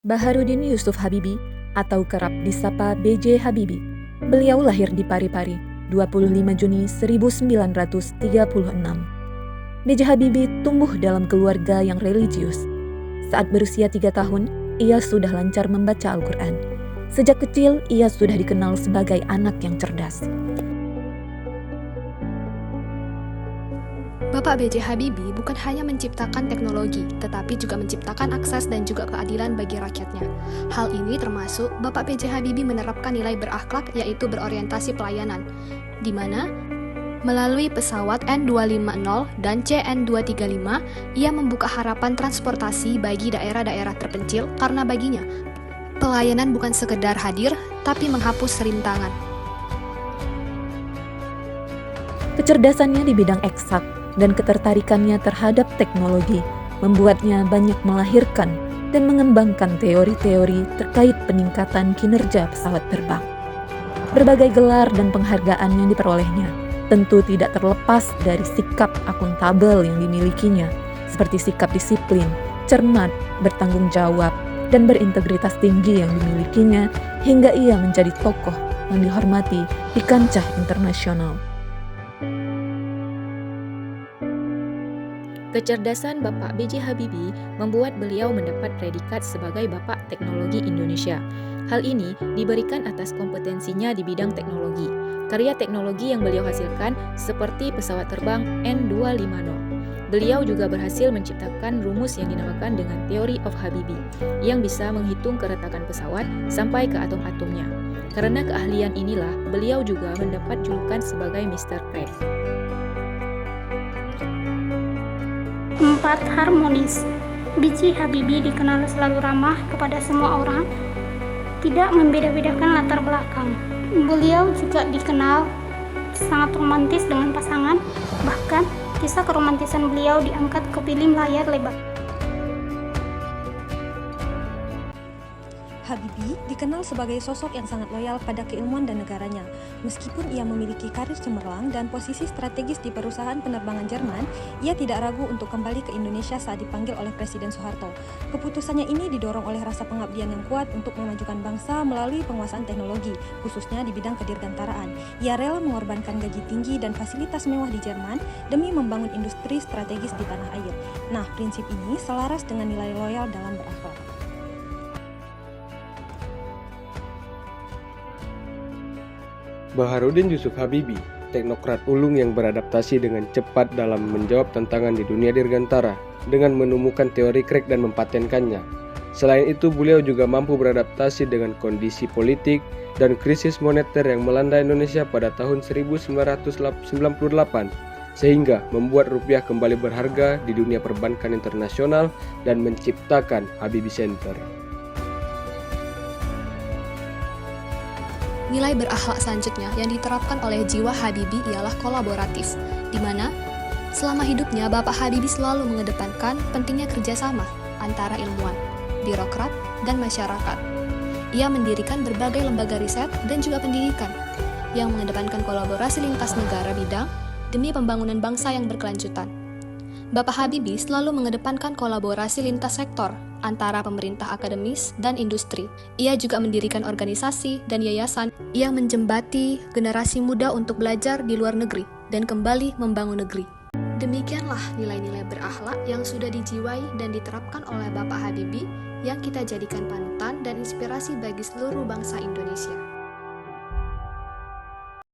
Baharudin Yusuf Habibie atau kerap disapa B.J. Habibie. Beliau lahir di Parepare, 25 Juni 1936. B.J. Habibie tumbuh dalam keluarga yang religius. Saat berusia 3 tahun, ia sudah lancar membaca Al-Quran. Sejak kecil, ia sudah dikenal sebagai anak yang cerdas. Bapak B.J. Habibie bukan hanya menciptakan teknologi, tetapi juga menciptakan akses dan juga keadilan bagi rakyatnya. Hal ini termasuk Bapak B.J. Habibie menerapkan nilai berakhlak, yaitu berorientasi pelayanan, di mana melalui pesawat N250 dan CN235, ia membuka harapan transportasi bagi daerah-daerah terpencil karena baginya, pelayanan bukan sekedar hadir, tapi menghapus rintangan. Kecerdasannya di bidang eksak dan ketertarikannya terhadap teknologi membuatnya banyak melahirkan dan mengembangkan teori-teori terkait peningkatan kinerja pesawat terbang. Berbagai gelar dan penghargaan yang diperolehnya tentu tidak terlepas dari sikap akuntabel yang dimilikinya, seperti sikap disiplin, cermat, bertanggung jawab, dan berintegritas tinggi yang dimilikinya hingga ia menjadi tokoh yang dihormati di kancah internasional. Kecerdasan Bapak B.J. Habibie membuat beliau mendapat predikat sebagai Bapak Teknologi Indonesia. Hal ini diberikan atas kompetensinya di bidang teknologi. Karya teknologi yang beliau hasilkan seperti pesawat terbang N250. Beliau juga berhasil menciptakan rumus yang dinamakan dengan Theory of Habibie, yang bisa menghitung keretakan pesawat sampai ke atom-atomnya. Karena keahlian inilah, beliau juga mendapat julukan sebagai Mr. Crack. 4. Harmonis. B.J. Habibie dikenal selalu ramah kepada semua orang, tidak membeda-bedakan latar belakang. Beliau juga dikenal sangat romantis dengan pasangan, bahkan kisah keromantisan beliau diangkat ke film layar lebar. Habibie dikenal sebagai sosok yang sangat loyal pada keilmuan dan negaranya. Meskipun ia memiliki karir cemerlang dan posisi strategis di perusahaan penerbangan Jerman, ia tidak ragu untuk kembali ke Indonesia saat dipanggil oleh Presiden Soeharto. Keputusannya ini didorong oleh rasa pengabdian yang kuat untuk memajukan bangsa melalui penguasaan teknologi, khususnya di bidang kedirgantaraan. Ia rela mengorbankan gaji tinggi dan fasilitas mewah di Jerman demi membangun industri strategis di tanah air. Nah, prinsip ini selaras dengan nilai loyal dalam berakhlak. Baharudin Yusuf Habibie, teknokrat ulung yang beradaptasi dengan cepat dalam menjawab tantangan di dunia dirgantara dengan menemukan teori crack dan mempatenkannya. Selain itu, beliau juga mampu beradaptasi dengan kondisi politik dan krisis moneter yang melanda Indonesia pada tahun 1998, sehingga membuat rupiah kembali berharga di dunia perbankan internasional dan menciptakan Habibie Center. Nilai berakhlak selanjutnya yang diterapkan oleh jiwa Habibie ialah kolaboratif, di mana selama hidupnya Bapak Habibie selalu mengedepankan pentingnya kerjasama antara ilmuwan, birokrat, dan masyarakat. Ia mendirikan berbagai lembaga riset dan juga pendidikan yang mengedepankan kolaborasi lintas negara bidang demi pembangunan bangsa yang berkelanjutan. Bapak Habibie selalu mengedepankan kolaborasi lintas sektor antara pemerintah akademis dan industri. Ia juga mendirikan organisasi dan yayasan yang menjembati generasi muda untuk belajar di luar negeri dan kembali membangun negeri. Demikianlah nilai-nilai berakhlak yang sudah dijiwai dan diterapkan oleh Bapak Habibie yang kita jadikan panutan dan inspirasi bagi seluruh bangsa Indonesia.